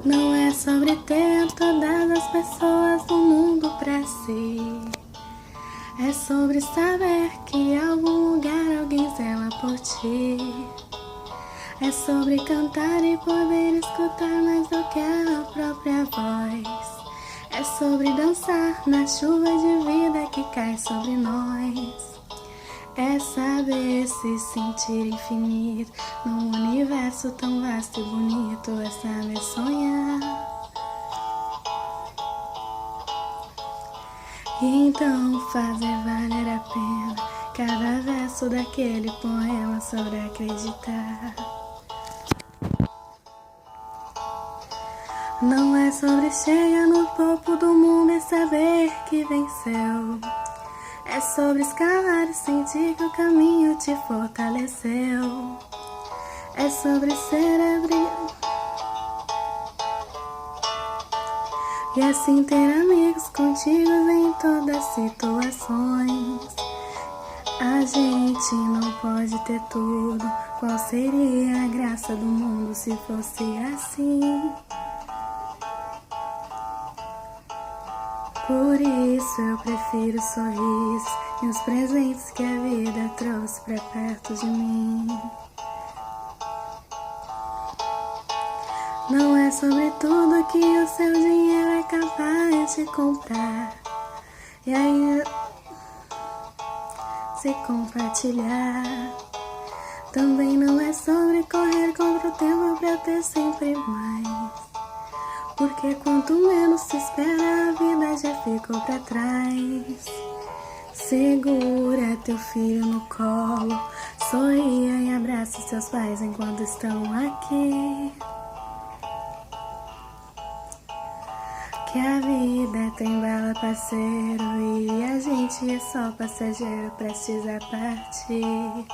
Não é sobre ter todas as pessoas do mundo pra si. É sobre saber que em algum lugar alguém zela por ti. É sobre cantar e poder escutar mais do que a própria voz. É sobre dançar na chuva de vida que cai sobre nós. É saber se sentir infinito num universo tão vasto e bonito. É saber sonhar. E então fazer valer a pena cada verso daquele poema sobre acreditar. Não é sobre chegar no topo do mundo e saber que venceu. É sobre escalar e sentir que o caminho te fortaleceu. É sobre ser abrir e assim ter amigos contigo em todas as situações. A gente não pode ter tudo. Qual seria a graça do mundo se fosse assim? Por isso eu prefiro sorrisos e os presentes que a vida trouxe pra perto de mim. Não é sobre tudo que o seu dinheiro é capaz de comprar, e ainda se compartilhar. Também não é sobre correr contra o tempo pra ter sempre mais, porque quanto menos se espera a vida já ficou pra trás. Segura teu filho no colo, sorria e abraça seus pais enquanto estão aqui. Que a vida tem bala, parceiro, e a gente é só passageiro prestes a partir.